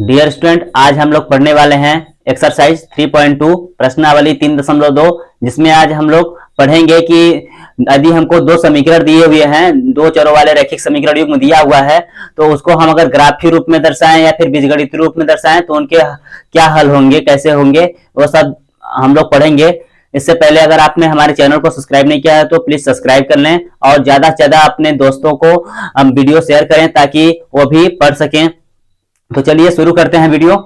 Dear student, आज हम लोग पढ़ने वाले हैं एक्सरसाइज 3.2 प्रश्नावली 3.2, जिसमें आज हम लोग पढ़ेंगे कि यदि हमको दो समीकरण दिए हुए हैं, दो चरों वाले रैखिक समीकरण युग्म दिया हुआ है, तो उसको हम अगर ग्राफीय रूप में दर्शाएं या फिर बीजगणितीय रूप में दर्शाएं तो उनके क्या हल होंगे, कैसे होंगे, वो सब हम लोग पढ़ेंगे। इससे पहले अगर आपने हमारे चैनल को सब्सक्राइब नहीं किया है तो प्लीज सब्सक्राइब कर लें और ज्यादा से ज्यादा अपने दोस्तों को वीडियो शेयर करें ताकि वो भी पढ़ सकें। तो चलिए शुरू करते हैं वीडियो।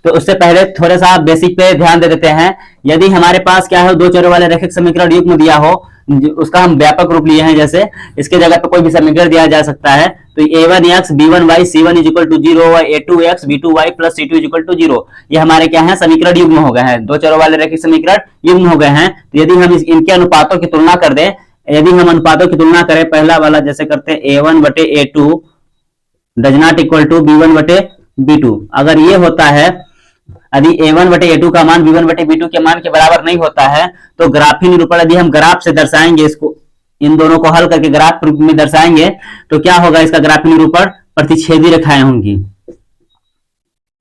तो उससे पहले थोड़ा सा बेसिक पे ध्यान दे देते हैं। यदि हमारे पास क्या है, दो चरों वाले रैखिक समीकरण युग्म दिया हो, उसका हम व्यापक रूप लिए हैं, जैसे इसके जगह पे कोई भी समीकरण दिया जा सकता है, तो a1x b1y c1 is equal to 0 और a2x b2y plus c2 is equal to 0, ये हमारे क्या है, समीकरण युग्म हो गए हैं, दो चरों वाले रैखिक समीकरण युग्म हो गए हैं। तो यदि हम इनके अनुपातों की तुलना कर दें, यदि हम अनुपातों की तुलना करें, पहला वाला जैसे करते हैं a1 बटे a2 does not equal to b1 बटे b2, अगर ये होता है, यदि a1 बटे a2 का मान b1 बटे b2 के मान के बराबर नहीं होता है, तो ग्राफीय निरूपण यदि हम ग्राफ से दर्शाएंगे, इसको इन दोनों को हल करके ग्राफ रूप में दर्शाएंगे, तो क्या होगा, इसका ग्राफीय निरूपण प्रतिच्छेदी रेखाएं होंगी,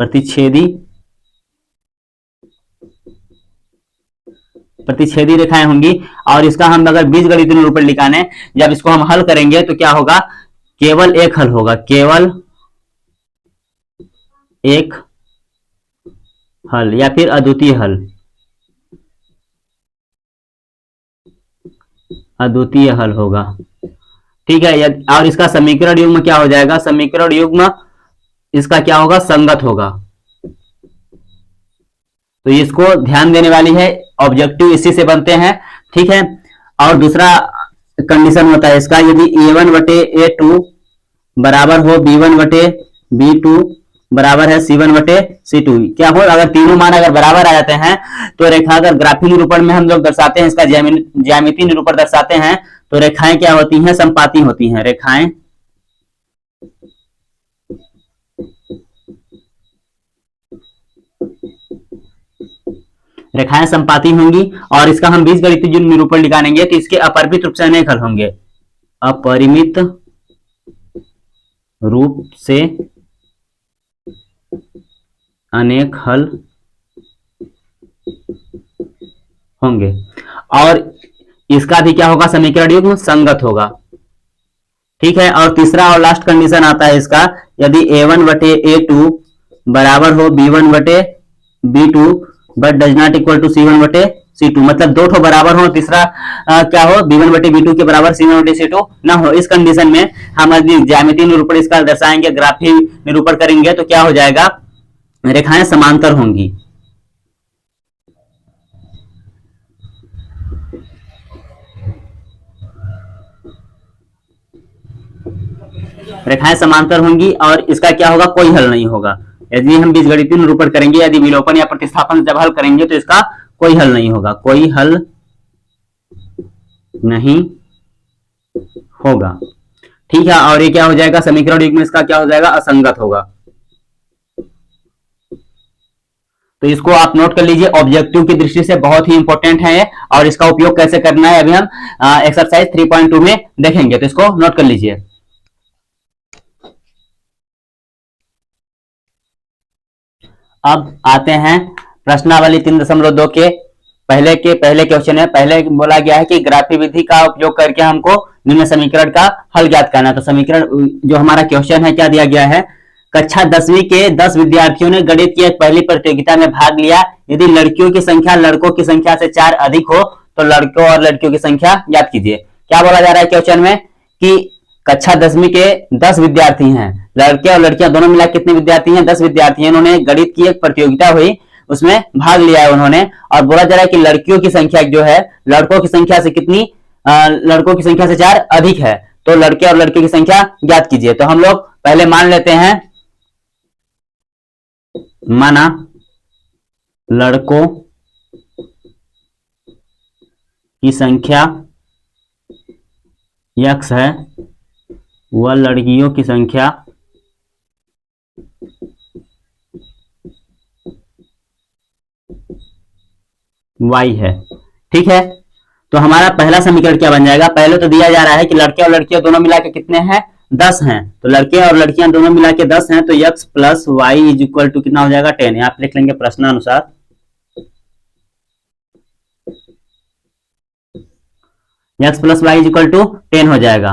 प्रतिच्छेदी रेखाएं होंगी। और इसका हम अगर बीजगणितीय निरूपण निकालें, जब इसको हम हल करेंगे तो क्या होगा, केवल एक हल होगा, केवल एक हल या फिर अद्वितीय हल, अद्वितीय हल होगा, ठीक है। और इसका समीकरण युग्म क्या हो जाएगा, समीकरण युग्म इसका क्या होगा, संगत होगा। तो इसको ध्यान देने वाली है, ऑब्जेक्टिव इसी से बनते हैं, ठीक है। और दूसरा कंडीशन होता है इसका, यदि a1 बटे a2 बराबर हो b1 बटे b2 बराबर है c1 बटे c2, क्या हो, अगर तीनों मान अगर बराबर आ जाते हैं तो रेखा, अगर ग्राफीय निरूपण में हम लोग दर्शाते हैं, इसका ज्यामितीय निरूपण दर्शाते हैं, तो रेखाएं क्या होती हैं, संपाती होती हैं, रेखाएं संपाती होंगी। और इसका हम बीजगणितीय निरूपण निकालेंगे तो इसके अपरिमित रूप से अनेक हल होंगे, अपरिमित रूप से अनेक हल होंगे। और इसका भी क्या होगा, समीकरण युग्म संगत होगा, ठीक है। और तीसरा और लास्ट कंडीशन आता है इसका, यदि a1 बटे a2 बराबर हो b1 बटे b2 but does not equal to c1 बटे c2, मतलब दो ठो बराबर हो, तीसरा क्या हो, b1 बटे b2 के बराबर c1 बटे c2 ना हो। इस कंडीशन में हम यदि ज्यामितीय निरूपण इसका दर्शाएंगे, ग्राफीय निरूपण करेंगे, तो क्या हो जाएगा, रेखाएं समांतर होंगी, रेखाएं समांतर होंगी। और इसका क्या होगा, कोई हल नहीं होगा। यदि हम बीजगणितीय निरूपण करेंगे, यदि विलोपन या प्रतिस्थापन जब हल करेंगे, तो इसका कोई हल नहीं होगा, कोई हल नहीं होगा, ठीक है। और ये क्या हो जाएगा, समीकरण युग्म इसका क्या हो जाएगा, असंगत होगा। तो इसको आप नोट कर लीजिए, ऑब्जेक्टिव की दृष्टि से बहुत ही इंपॉर्टेंट है और इसका उपयोग कैसे करना है अभी हम एक्सरसाइज 3.2 में देखेंगे, तो इसको नोट कर लीजिए। अब आते हैं प्रश्नावली 3.2 के पहले क्वेश्चन है। पहले बोला गया है कि ग्राफीय विधि का उपयोग करके हमको निम्न समीकरण का हल ज्ञात करना है। तो समीकरण जो हमारा क्वेश्चन है, क्या दिया गया है, कक्षा 10वीं के 10 विद्यार्थियों ने गणित की एक पहली प्रतियोगिता में भाग लिया। यदि लड़कियों की संख्या लड़कों की संख्या से 4 अधिक हो तो लड़कों और लड़कियों की संख्या ज्ञात कीजिए। क्या बोला जा रहा है क्वेश्चन में कि कक्षा 10वीं के 10 विद्यार्थी हैं, लड़के और लड़कियां दोनों मिला कितने विद्यार्थी हैं, 10 विद्यार्थी हैं। उन्होंने गणित की एक प्रतियोगिता हुई, उसमें भाग लिया है उन्होंने, और बोला जा रहा है कि लड़कियों की संख्या जो है लड़कों की संख्या से कितनी, लड़कों की संख्या से 4 अधिक है, तो लड़के और लड़कियों की संख्या ज्ञात कीजिए। तो हम लोग पहले मान लेते हैं, माना लड़कों की संख्या x है व लड़कियों की संख्या y है, ठीक है। तो हमारा पहला समीकरण क्या बन जाएगा, पहले तो दिया जा रहा है कि लड़के और लड़कियां दोनों मिलाकर कितने हैं, 10 हैं, तो लड़के और लड़कियां दोनों मिला के 10 हैं, तो x plus Y is equal to कितना हो जाएगा 10। यहाँ पे लिख लेंगे प्रश्नानुसार x plus Y is equal to 10 हो जाएगा।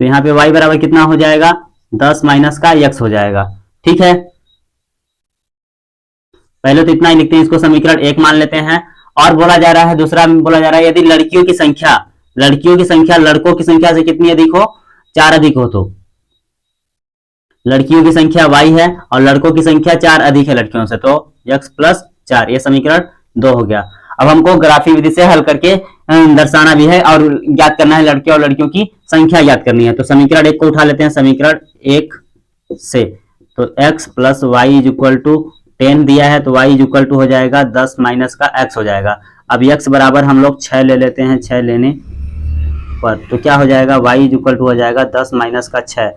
तो यहाँ पे y बराबर कितना हो जाएगा 10 माइनस का x हो जाएगा। ठीक है, पहले तो इतना ही लिखते हैं, इसको समीकरण 1 मान लेते हैं। और बोला जा रहा है, दूसरा बोला जा रहा है, यदि लड़कियों की संख्या लड़कों की संख्या से कितनी अधिक हो, 4 अधिक हो, तो लड़कियों की संख्या y है और लड़कों की संख्या 4 अधिक है लड़कियों से, तो x प्लस 4, ये समीकरण 2 हो गया। अब हमको ग्राफी विधि से हल करके दर्शाना भी है और ज्ञात करना है, लड़के और लड़कियों की संख्या ज्ञात करनी है। तो समीकरण 1 को उठा लेते हैं, समीकरण 1 से, तो x plus Y is equal to 10 दिया है, तो y इज इक्वल टू हो जाएगा 10 माइनस का x हो जाएगा। अब x बराबर हम लोग 6 ले लेते हैं, 6 लेने पर तो क्या हो जाएगा y इज इक्वल टू हो जाएगा 10 माइनस का 6,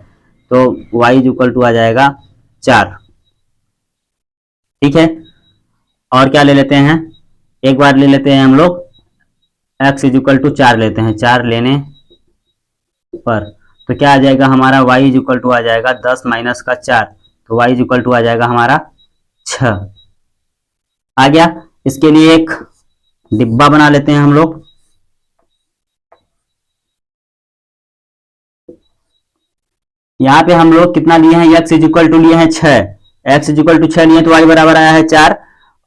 तो y इज इक्वल टू आ जाएगा 4। ठीक है, और क्या ले लेते हैं, एक बार ले लेते हैं हम लोग x इज इक्वल टू 4 लेते हैं, 4 लेने पर तो क्या आ जाएगा हमारा y इज इक्वल टू आ जाएगा 10 माइनस का 4, तो y इज इक्वल टू आ जाएगा हमारा 6 आ गया। इसके लिए एक डिब्बा बना लेते हैं हम लोग। यहाँ पे हम लोग कितना लिए हैं, x इज इक्वल टू लिए हैं 6, x इज इक्वल टू 6 लिए तो y बराबर आया है 4,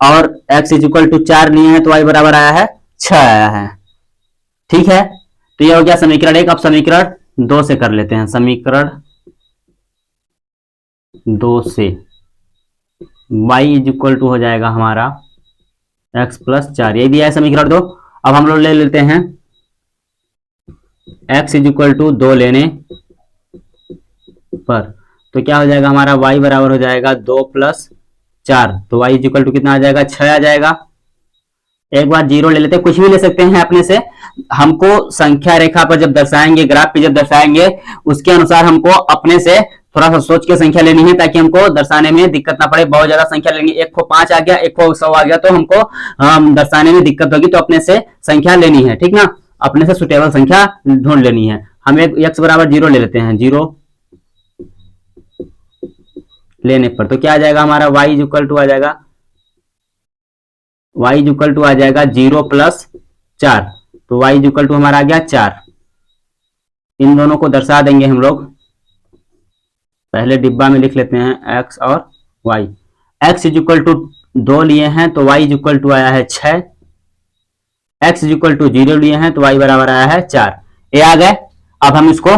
और x इज इक्वल टू 4 लिए हैं तो y बराबर आया है 6 आया है। ठीक है, तो ये हो गया समीकरण 1। अब समीकरण 2 से कर लेते हैं, समीकरण 2 से y इज इक्वल टू हो जाएगा हमारा x प्लस 4, यही दिया है समीकरण 2। अब हम लोग ले लेते हैं x इज इक्वल टू 2 लेने पर तो क्या हो जाएगा हमारा y बराबर हो जाएगा 2 प्लस 4, तो y इज इक्वल टू कितना आ जाएगा 6 आ जाएगा। एक बार 0 ले लेते हैं, कुछ भी ले सकते हैं अपने से, हमको संख्या रेखा पर जब दर्शाएंगे, ग्राफ पे जब दर्शाएंगे, उसके अनुसार हमको अपने से थोड़ा सा सोच के संख्या लेनी है, ताकि हमको दर्शाने में दिक्कत ना पड़े। बहुत ज्यादा संख्या लेंगे, एक को 5 आ गया, एक को 100 आ गया, तो हमको दर्शाने में दिक्कत होगी, तो अपने से संख्या लेनी है। ठीक ना, अपने से सुटेबल संख्या ढूंढ लेनी है। हम एक x बराबर 0 ले लेते हैं, 0 लेने पर तो क्या आ जाएगा हमारा y इज इक्वल टू आ जाएगा, y इज इक्वल टू आ जाएगा 0 प्लस 4, तो y इज इक्वल टू हमारा आ गया 4। इन दोनों को दर्शा देंगे हम लोग, पहले डिब्बा में लिख लेते हैं x और y। x is equal to 2 लिए हैं तो y इज इक्वल टू आया है 6, x इज इक्वल टू 0 लिए हैं तो y बराबर आया है 4। ये आ गए। अब हम इसको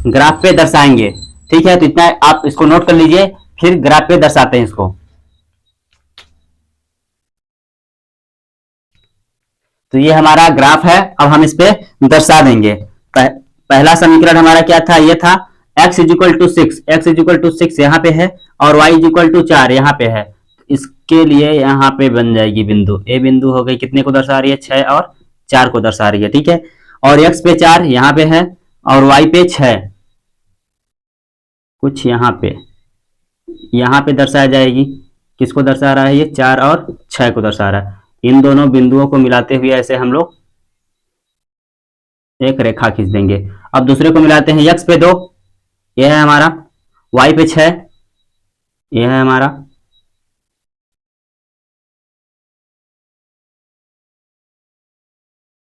ग्राफ पे दर्शाएंगे। ठीक है, तो इतना आप इसको नोट कर लीजिए, फिर ग्राफ पे दर्शाते हैं इसको। तो ये हमारा ग्राफ है, अब हम इस पे दर्शा देंगे। पहला समीकरण हमारा क्या था, ये था x is equal to 6, x is equal to 6 यहाँ पे है, और y इज इक्वल टू 4 यहाँ पे है। इसके लिए यहाँ पे बन जाएगी बिंदु, ए बिंदु हो गई, कितने को दर्शा रही है 6 और 4 को दर्शा रही है। ठीक है, और x पे 4 यहाँ पे है और y पे 6 कुछ यहाँ पे दर्शाया जाएगी। किसको दर्शा रहा है, ये 4 और 6 को दर्शा रहा है। इन दोनों बिंदुओं को मिलाते हुए ऐसे हम लोग एक रेखा खींच देंगे। अब दूसरे को मिलाते हैं, x पे 2 यह है हमारा, y पे 6 यह है हमारा,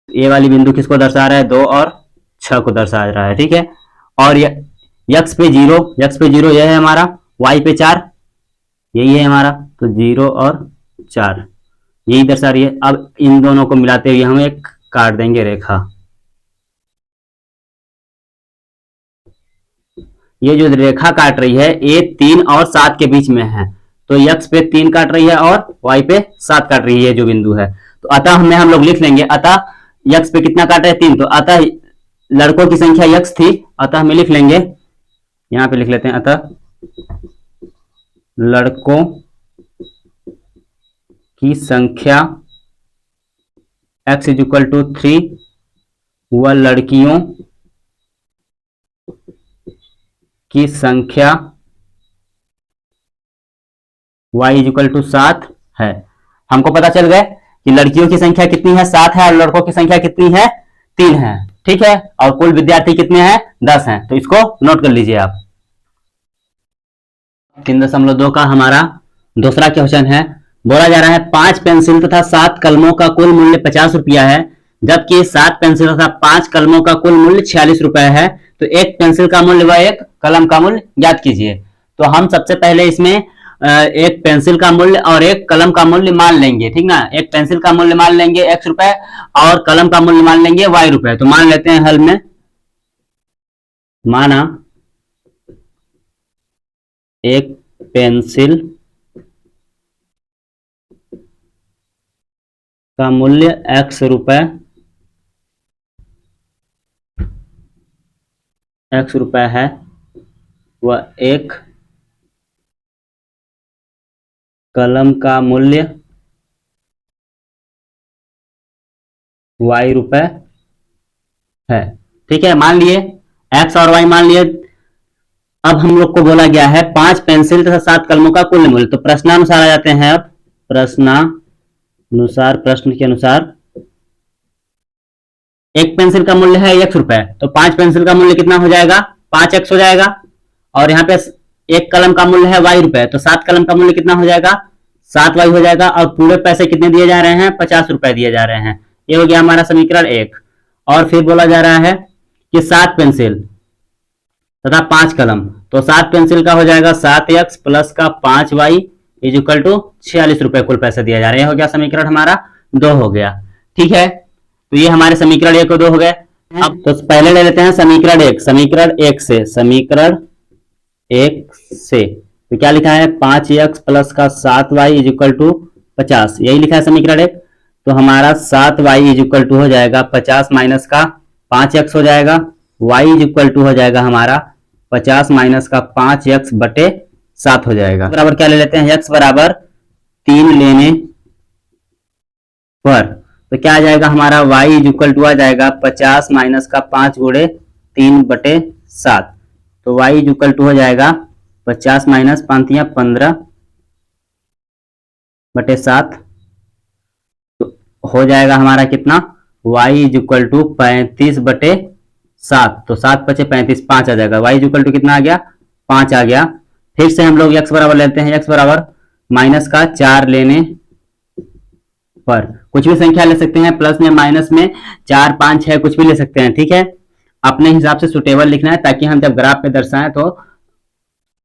ये वाली बिंदु किसको दर्शा रहा है, 2 और 6 को दर्शा रहा है। ठीक है, और x पे 0 यह है हमारा, y पे 4 यही है हमारा, तो 0 और 4 यही दर्शा रही है। अब इन दोनों को मिलाते हुए हम एक काट देंगे रेखा। ये जो रेखा काट रही है ये 3 और 7 के बीच में है, तो x पे 3 काट रही है और y पे 7 काट रही है जो बिंदु है। तो अतः हम लोग लिख लेंगे, अतः x पे कितना काट रहा है 3, तो अतः लड़कों की संख्या x थी, अतः हमें लिख लेंगे, यहां पे लिख लेते हैं, अतः लड़कों की संख्या x इज इक्वल टू 3 व लड़कियों की संख्या y इज इक्वल टू 7 है। हमको पता चल गया कि लड़कियों की संख्या कितनी है, 7 है, और लड़कों की संख्या कितनी है, 3 है। ठीक है, और कुल विद्यार्थी कितने हैं, 10 हैं, तो इसको नोट कर लीजिए आप। 3.2 का हमारा दूसरा क्वेश्चन है, बोला जा रहा है 5 पेंसिल तथा 7 कलमों का कुल मूल्य 50 रुपया है, जबकि 7 पेंसिल तथा 5 कलमों का कुल मूल्य 46 रुपया है, तो एक पेंसिल का मूल्य व एक कलम का मूल्य ज्ञात कीजिए। तो हम सबसे पहले इसमें एक पेंसिल का मूल्य और एक कलम का मूल्य मान लेंगे, ठीक ना। एक पेंसिल का मूल्य मान लेंगे x रुपए और कलम का मूल्य मान लेंगे y रुपए। तो मान लेते हैं हल में, माना एक पेंसिल का मूल्य x रुपए है व एक कलम का मूल्य y रुपए है, ठीक है। मान लिए x और y मान लिए। अब हम लोग को बोला गया है 5 पेंसिल तथा 7 कलमों का कुल मूल्य, तो प्रश्नानुसार आ जाते हैं। अब प्रश्नानुसार, प्रश्न के अनुसार एक पेंसिल का मूल्य है x रुपए, तो 5 पेंसिल का मूल्य कितना हो जाएगा, 5x हो जाएगा। और यहाँ पे एक कलम का मूल्य है y रुपए, तो 7 कलम का मूल्य कितना हो जाएगा, 7y हो जाएगा। और पूरे पैसे कितने दिए जा रहे हैं, 50 रुपए दिए जा रहे हैं। ये हो गया हमारा समीकरण 1। और फिर बोला जा रहा है कि 7 पेंसिल तथा 5 कलम, तो 7 पेंसिल का हो जाएगा 7x प्लस का 5y इज इक्वल टू 46 रुपए कुल पैसे दिया जा रहे हैं। हो गया समीकरण हमारा 2 हो गया, ठीक है। तो ये हमारे समीकरण 1 और 2 हो गए। अब तो पहले ले लेते हैं समीकरण 1। समीकरण 1 से तो क्या लिखा है, 5x प्लस का 7y इज इक्वल टू 50, यही लिखा है समीकरण 1। तो हमारा 7y इज इक्वल टू हो जाएगा 50 माइनस का 5x हो जाएगा, y इज इक्वल टू हो जाएगा हमारा 50 माइनस का 5x बटे 7 हो जाएगा। बराबर क्या ले लेते हैं, x बराबर 3 लेने पर तो क्या आ जाएगा हमारा y इज इक्वल टू आ जाएगा 50 माइनस का 5 गुणे 3 बटे 7। तो y इज इक्वल टू हो जाएगा 50 माइनस 5 15 बटे 7, तो हो जाएगा हमारा कितना, y इज इक्वल टू 35 बटे 7। तो 7 बचे 35, 5 आ जाएगा। y इज इक्वल टू कितना आ गया, 5 आ गया। फिर से हम लोग x बराबर लेते हैं, x बराबर माइनस का 4 लेने पर, कुछ भी संख्या ले सकते हैं, प्लस में माइनस में 4 5 6 कुछ भी ले सकते हैं, ठीक है। अपने हिसाब से सुटेबल लिखना है ताकि हम जब ग्राफ पे दर्शाएं तो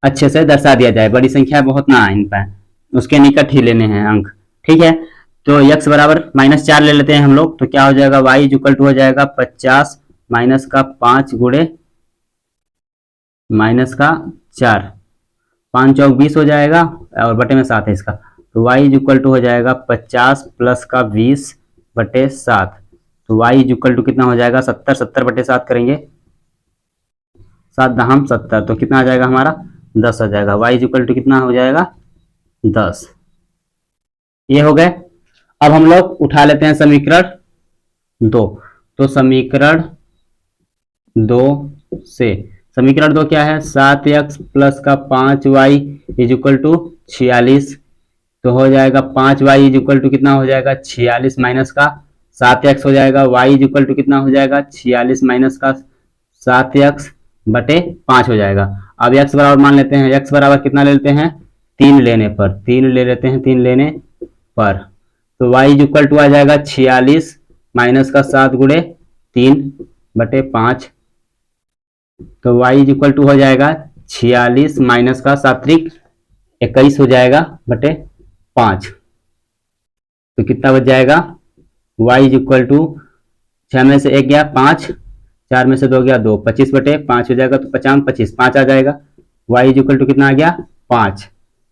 अच्छे से दर्शा दिया जाए, बड़ी संख्या बहुत ना आए इन पर, उसके निकट ही लेने हैं अंक, ठीक है। तो x बराबर -4 ले लेते हैं हम लोग, तो क्या हो जाएगा, y इज इक्वल टू हो जाएगा 50 माइनस का 5 गुणे माइनस का 4, 5 चौक 20 हो जाएगा और बटे में 7 है इसका। तो y इज इक्वल टू हो जाएगा 50 प्लस का 20 बटे 7। तो y इज इक्वल टू कितना हो जाएगा, 70, 70 बटे 7 करेंगे, 7 दहम 70, तो कितना आ जाएगा हमारा 10 आ जाएगा। y इज इक्वल टू कितना हो जाएगा 10। ये हो गए। अब हम लोग उठा लेते हैं समीकरण 2। तो समीकरण 2 से, समीकरण 2 क्या है, 7x प्लस का 5y इज इक्वल टू 46, तो हो जाएगा 5y इज इक्वल टू कितना हो जाएगा 46 माइनस का 7x हो जाएगा, y इज इक्वल टू कितना हो जाएगा 46 माइनस का 7x बटे 5 हो जाएगा। अब x बराबर मान लेते हैं, x बराबर कितना ले लेते हैं, 3 लेने पर, 3 ले लेते हैं, 3 लेने पर, तो y इज इक्वल टू आ जाएगा 46 माइनस का 7 गुणे 3 बटे 5, तो y इज इक्वल टू हो जाएगा 46 माइनस का 7 21 हो जाएगा बटे 5, तो कितना बच जाएगा, y इज इक्वल टू 6 में से 1 गया 5, 4 में से 2 गया 2, 25 बटे 5 हो जाएगा, तो 50 25 5 आ जाएगा। y इज इक्वल टू कितना आ गया 5,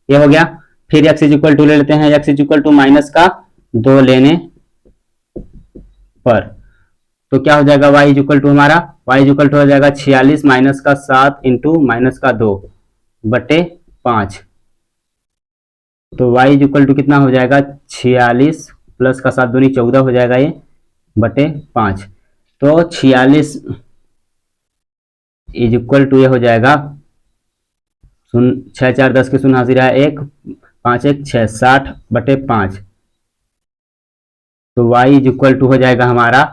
ये हो गया। फिर x इज इक्वल टू ले लेते हैं, x is equal to minus का 2 लेने पर, तो क्या हो जाएगा, y इज इक्वल टू हमारा y इज इक्वल टू हो जाएगा 46 माइनस का 7 इंटू माइनस का 2 बटे 5, तो y इज इक्वल टू कितना हो जाएगा 46 प्लस का 7 दूनी 14 हो जाएगा ये बटे 5, तो 46 इज इक्वल टू ये हो जाएगा 6 4 10 के शून्य हाजिर है 1 5 1 6 60 बटे 5, तो y इज इक्वल टू हो जाएगा हमारा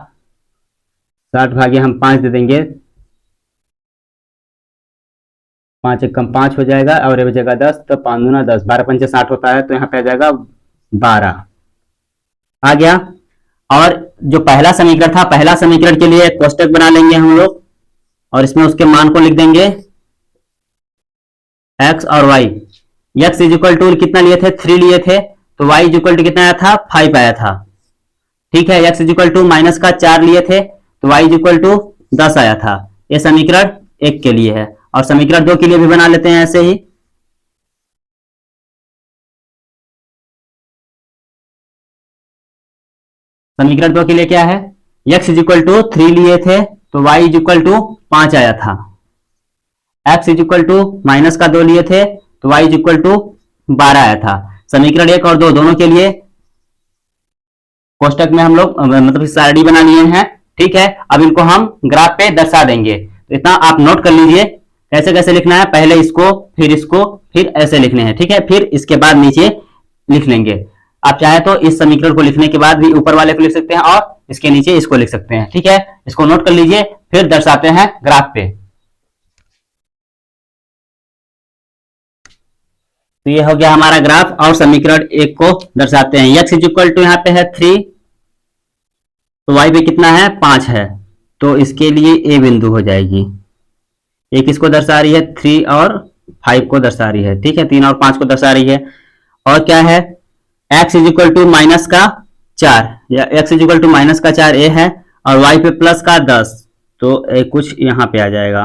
60 भागे हम 5 दे देंगे, 5 एक कम 5 हो जाएगा और ये बचेगा 10, तो 5 दूना 10, 12 पंचे 60 होता है, तो यहाँ पे आ जाएगा 12 आ गया। और जो पहला समीकरण था, पहला समीकरण के लिए कोष्टक बना लेंगे हम लोग और इसमें उसके मान को लिख देंगे x और y। x is equal to कितना लिए थे, 3 लिए थे, तो y इज इक्वल टू कितना आया था, 5 आया था। ठीक है, x is equal to minus का 4 लिए थे, तो y इज इक्वल टू 10 आया था। ये समीकरण 1 के लिए है। और समीकरण 2 के लिए भी बना लेते हैं ऐसे ही। समीकरण 2 के लिए क्या है, x इज इक्वल टू 3 लिए थे, तो y इज इक्वल टू 5 आया था। x is equal to minus का 2 लिए थे, तो y इज इक्वल टू 12 आया था। समीकरण 1 और 2 दोनों के लिए कोष्टक में हम लोग मतलब सारणी बना लिए हैं। ठीक है, अब इनको हम ग्राफ पे दर्शा देंगे। तो इतना आप नोट कर लीजिए कैसे कैसे लिखना है, पहले इसको फिर ऐसे लिखने हैं। ठीक है, फिर इसके बाद नीचे लिख लेंगे। आप चाहे तो इस समीकरण को लिखने के बाद भी ऊपर वाले को लिख सकते हैं और इसके नीचे इसको लिख सकते हैं। ठीक है, इसको नोट कर लीजिए, फिर दर्शाते हैं ग्राफ पे। तो ये हो गया हमारा ग्राफ और समीकरण 1 को दर्शाते हैं। x इज इक्वल टू यहाँ पे है 3, तो y पे कितना है, 5 है, तो इसके लिए a बिंदु हो जाएगी। एक इसको दर्शा रही है, 3 और 5 को दर्शा रही है। ठीक है, 3 और 5 को दर्शा रही है। और क्या है, x is equal to minus का 4, या x is equal to minus का 4 a है, और y पे प्लस का 10, तो a कुछ यहाँ पे आ जाएगा।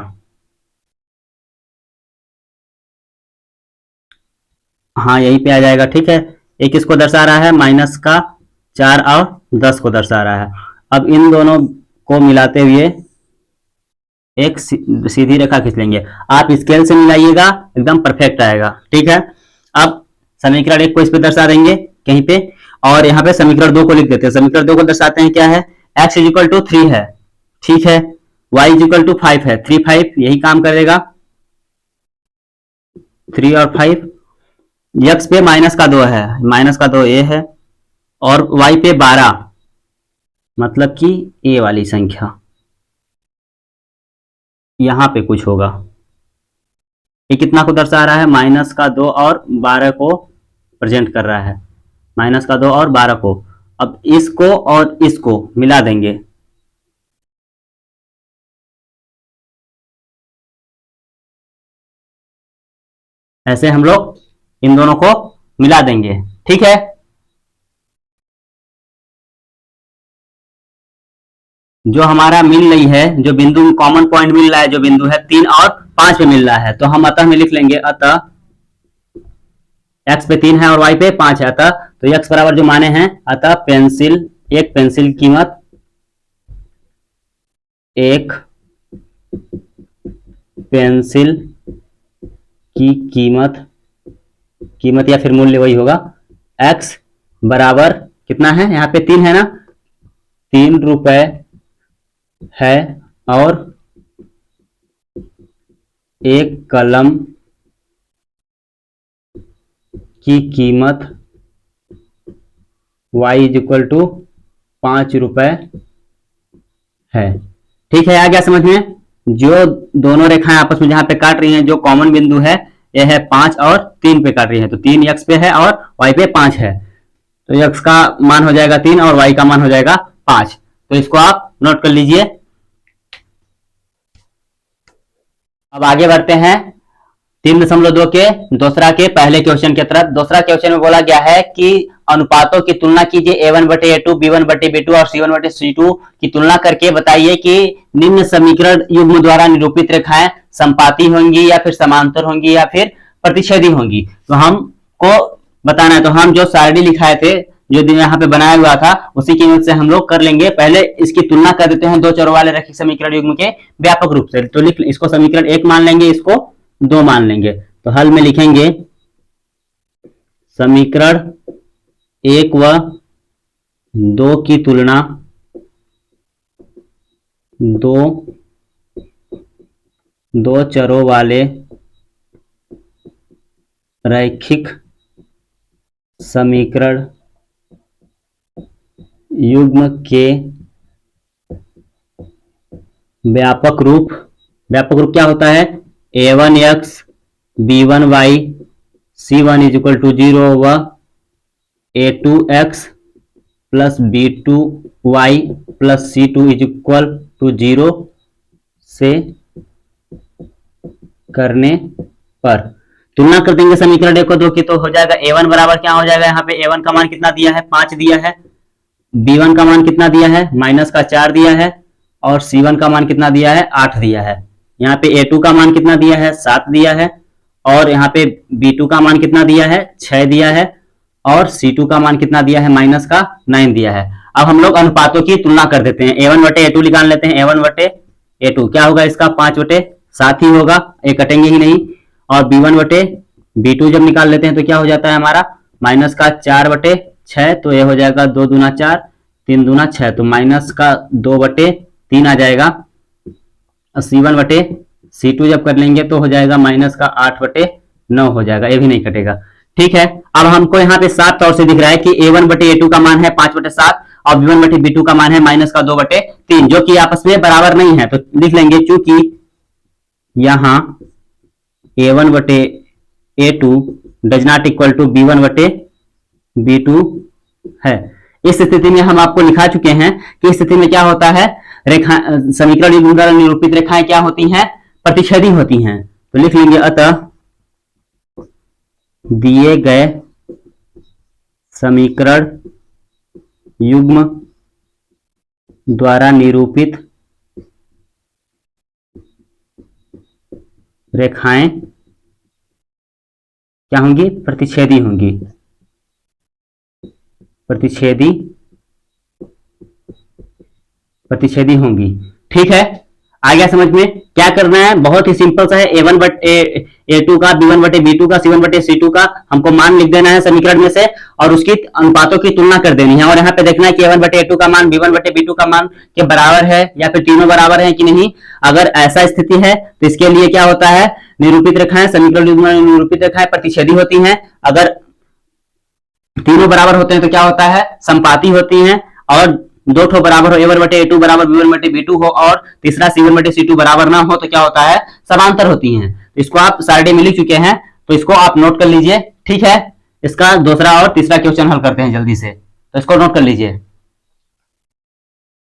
हाँ, यहीं पे आ जाएगा। ठीक है, एक इसको दर्शा रहा है, माइनस का 4 और 10 को दर्शा रहा है। अब इन दोनों को मिलाते हुए एक सीधी रेखा खींच लेंगे। आप स्केल से मिलाइएगा, एकदम परफेक्ट आएगा। ठीक है, अब समीकरण 1 को इस पे दर्शा देंगे कहीं पे, और यहाँ पे समीकरण 2 को लिख देते हैं। समीकरण 2 को दर्शाते हैं, क्या है, x इज इक्वल टू 3 है। ठीक है, y इज इक्वल टू 5 है, 3 5 यही काम करेगा, 3 और 5। x पे माइनस का 2 है, माइनस का 2 a है, और y पे 12, मतलब कि a वाली संख्या यहां पे कुछ होगा। ये कितना को दर्शा रहा है, माइनस का 2 और 12 को प्रेजेंट कर रहा है, माइनस का 2 और 12 को। अब इसको और इसको मिला देंगे, ऐसे हम लोग इन दोनों को मिला देंगे। ठीक है, जो हमारा मिल रही है, जो बिंदु कॉमन पॉइंट मिल रहा है, जो बिंदु है 3 और 5 पे मिल रहा है, तो हम अतः में लिख लेंगे, अतः x पे 3 है और y पे 5 है, अतः तो x बराबर जो माने हैं, अतः एक पेंसिल कीमत, एक पेंसिल की कीमत या फिर मूल्य वही होगा, x बराबर कितना है, यहाँ पे 3 है ना, 3 रुपए है, और एक कलम की कीमत y इज इक्वल टू 5 रुपए है। ठीक है, आ गया समझ में। जो दोनों रेखाएं आपस में जहां पे काट रही हैं, जो कॉमन बिंदु है, यह है 5 और 3 पे काट रही है, तो 3 x पे है और y पे 5 है, तो x का मान हो जाएगा 3 और y का मान हो जाएगा 5। तो इसको आप नोट कर लीजिए। अब आगे बढ़ते हैं 3.2 के दूसरा के पहले क्वेश्चन की तरफ। दूसरा क्वेश्चन में बोला गया है कि अनुपातों की तुलना कीजिए, a1 बटे a2, b1 बटे b2 और c1 बटे c2 की तुलना करके बताइए कि निम्न समीकरण युग्म द्वारा निरूपित रेखाएं संपाती होंगी या फिर समांतर होंगी या फिर प्रतिच्छेदी होंगी। तो हमको बताना है, तो हम जो सारणी लिखाए थे, जो यहाँ पे बनाया हुआ था, उसी की मदद से हम लोग कर लेंगे। पहले इसकी तुलना कर देते हैं दो चरों वाले रैखिक समीकरण युग्म के व्यापक रूप से। तो लिख, इसको समीकरण 1 मान लेंगे, इसको 2 मान लेंगे। तो हल में लिखेंगे समीकरण 1 व 2 की तुलना दो चरों वाले रैखिक समीकरण युग्म के व्यापक रूप क्या होता है? a1x b1y c1 is equal to 0 व a2x plus b2y plus c2 is equal to 0 से करने पर तुलना कर देंगे समीकरण एक को दो की, तो हो जाएगा a1 बराबर क्या हो जाएगा? यहाँ पे a1 का मान कितना दिया है? 5 दिया है। b1 का मान कितना दिया है? माइनस का 4 दिया है। और c1 का मान कितना दिया है? 8 दिया है। यहाँ पे a2 का मान कितना दिया है? 7 दिया है। और यहाँ पे b2 का मान कितना दिया है? 6 दिया है। और c2 का मान कितना दिया है? माइनस का 9 दिया है। अब हम लोग अनुपातों की तुलना कर देते हैं। a1 बटे a2 निकाल लेते हैं। a1 बटे a2 क्या होगा? इसका 5 बटे 7 ही होगा, ये कटेंगे ही नहीं। और b1 बटे b2 जब निकाल लेते हैं तो क्या हो जाता है हमारा? माइनस का 4 बटे 6, तो ये हो जाएगा 2 दूना 4 3 दूना 6, तो माइनस का 2 बटे 3 आ जाएगा। c1 बटे c2 जब कर लेंगे तो हो जाएगा माइनस का 8 बटे 9 हो जाएगा, ये भी नहीं कटेगा। ठीक है, अब हमको यहाँ पे साफ तौर से दिख रहा है कि a1 बटे a2 का मान है 5 बटे 7 और b1 बटे b2 का मान है माइनस का 2 बटे 3, जो कि आपस में बराबर नहीं है। तो लिख लेंगे चूंकि यहाँ a1 बटे a2 does not equal to b1 बटे b2 है। इस स्थिति में हम आपको लिखा चुके हैं कि इस स्थिति में क्या होता है? रेखा समीकरण युग्म द्वारा निरूपित रेखाएं क्या होती हैं? प्रतिच्छेदी होती हैं। तो लिख लेंगे अतः दिए गए समीकरण युग्म द्वारा निरूपित रेखाएं क्या होंगी? प्रतिच्छेदी होंगी। प्रतिच्छेदी होंगी। ठीक है, आ गया समझ में? क्या करना है? बहुत ही सिंपल सा है। a1 बटे a2 का, b1 बटे b2 का, c1 बटे c2 का हमको मान लिख देना है समीकरण में से और उसकी अनुपातों की तुलना कर देनी है। और यहाँ पे देखना है कि a1 बटे a2 का मान b1 बटे b2 का मान के बराबर है या फिर तीनों बराबर है कि नहीं। अगर ऐसा स्थिति है तो इसके लिए क्या होता है? निरूपित रेखाएं, समीकरण युग्म में निरूपित रेखाएं प्रतिच्छेदी होती हैं। अगर तीनों बराबर होते हैं तो क्या होता है? समपाती होती हैं। और दो ठो बराबर हो, a1 बटे a2 बराबर b1 बटे b2 हो और तीसरा c1 बटे c2 बराबर ना हो तो क्या होता है? समांतर होती हैं। तो इसको आप सारे में लिख चुके हैं, तो इसको आप नोट कर लीजिए। ठीक है, इसका दूसरा और तीसरा क्वेश्चन हल करते हैं जल्दी से, तो इसको नोट कर लीजिए।